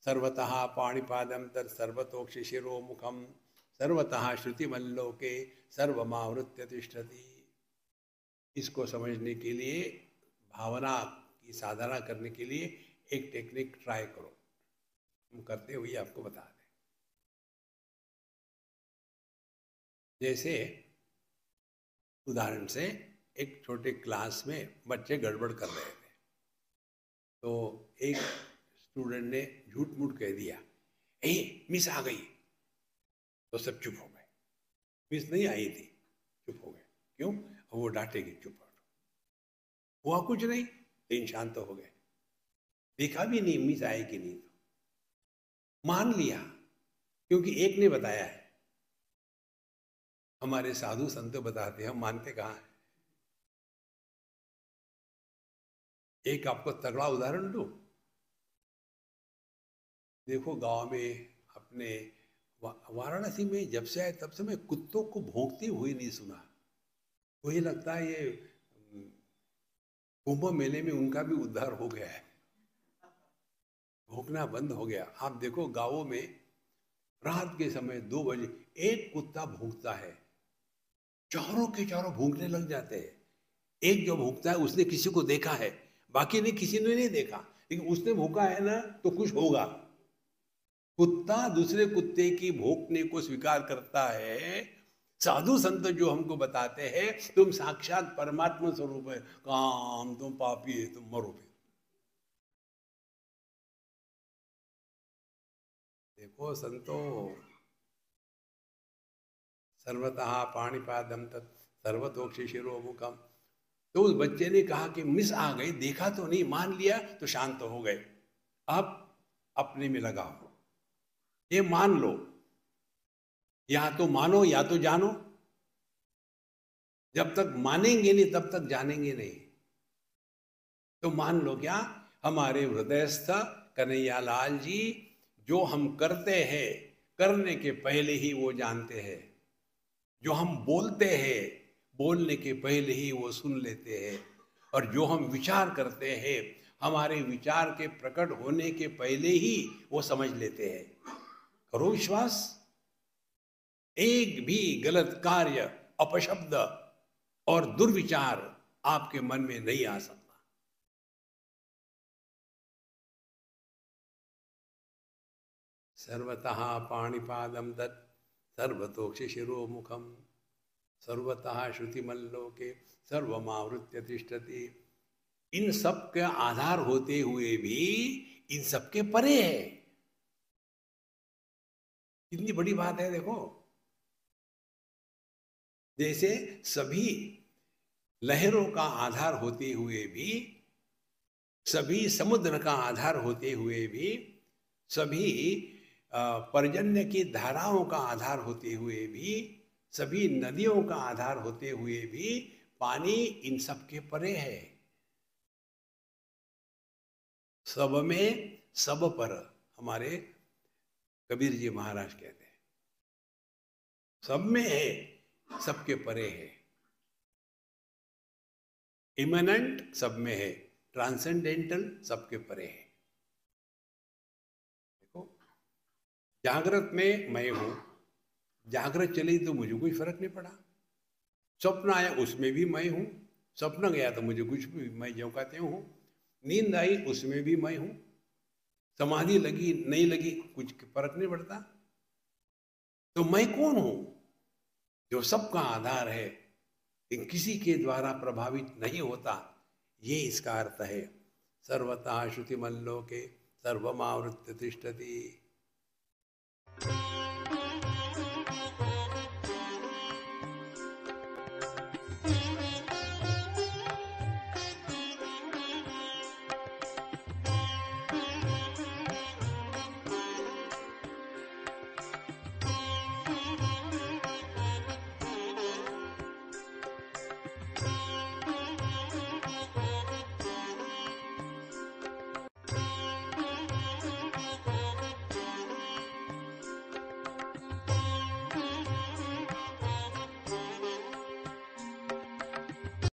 सर्वतः पाणिपादं तत् सर्वतोक्षि शिरोमुखम सर्वतः श्रुतिमल्लोके सर्वमावृत्य तिष्ठति। इसको समझने के लिए, भावना की साधना करने के लिए एक टेक्निक ट्राई करो। हम करते हुए आपको बता दें। जैसे उदाहरण से एक छोटे क्लास में बच्चे गड़बड़ कर रहे थे, तो एक स्टूडेंट ने झूठ मूठ कह दिया, ए मिस आ गई, तो सब चुप हो गए। मिस नहीं आई थी, चुप हो गए। क्यों? वो डांटेगी, चुप हो। हुआ कुछ नहीं, तीन शांत हो गए। देखा भी नहीं मिस आए कि नहीं, तो मान लिया क्योंकि एक ने बताया है। हमारे साधु संत बताते हैं, हम मानते कहाँ हैं। एक आपको तगड़ा उदाहरण दूं। देखो गांव में अपने वाराणसी में जब से आए तब से मैं कुत्तों को भौंकते हुए नहीं सुना। मुझे लगता है ये कुंभ मेले में उनका भी उद्धार हो गया है, भौंकना बंद हो गया। आप देखो गांवों में रात के समय 2 बजे एक कुत्ता भौंकता है, चारों के चारों भौंकने लग जाते हैं। एक जो भौंकता है उसने किसी को देखा है, बाकी ने किसी ने नहीं देखा, लेकिन उसने भौंका है ना तो कुछ होगा। कुत्ता दूसरे कुत्ते की भौंकने को स्वीकार करता है। साधु संत जो हमको बताते हैं तुम साक्षात परमात्मा स्वरूप है, काम तुम पापी है, तुम मरो भी। देखो संतो, सर्वतः पाणिपादम तत् सर्वतोक्षि शिरोमुखम। तो उस बच्चे ने कहा कि मिस आ गई, देखा तो नहीं, मान लिया तो शांत हो गए। अब अपने में लगाओ, ये मान लो, या तो मानो या तो जानो। जब तक मानेंगे नहीं तब तक जानेंगे नहीं। तो मान लो क्या, हमारे हृदयस्थ कन्हैया लाल जी जो हम करते हैं, करने के पहले ही वो जानते हैं। जो हम बोलते हैं, बोलने के पहले ही वो सुन लेते हैं। और जो हम विचार करते हैं, हमारे विचार के प्रकट होने के पहले ही वो समझ लेते हैं। करो विश्वास, एक भी गलत कार्य, अपशब्द और दुर्विचार आपके मन में नहीं आ सकता। सर्वतः पाणिपादम दत्त सर्वतोक्षि शिरोमुखम सर्वतः श्रुतिमल्लोके सर्वमावृत्य तिष्ठति। इन सब के आधार होते हुए भी इन सब के परे है। कितनी बड़ी बात है देखो। जैसे सभी लहरों का आधार होते हुए भी, सभी समुद्र का आधार होते हुए भी, सभी पर्जन्य की धाराओं का आधार होते हुए भी, सभी नदियों का आधार होते हुए भी पानी इन सब के परे है। सब में सब पर, हमारे कबीर जी महाराज कहते हैं। सब में है, सबके परे है। इमनेंट सब में है, ट्रांसेंडेंटल सबके परे है। देखो, जागृत में मैं हूं, जागृत चली तो मुझे कोई फर्क नहीं पड़ा। स्वप्न आया उसमें भी मैं हूं, स्वप्न गया तो मुझे कुछ भी, मैं जो कहते हूं। नींद आई उसमें भी मैं हूं, समाधि लगी नहीं लगी कुछ फर्क नहीं पड़ता। तो मैं कौन हूं? जो सबका आधार है, लेकिन किसी के द्वारा प्रभावित नहीं होता, ये इसका अर्थ है। सर्वतः श्रुतिमल्लोके सर्वमावृत्य तिष्ठति।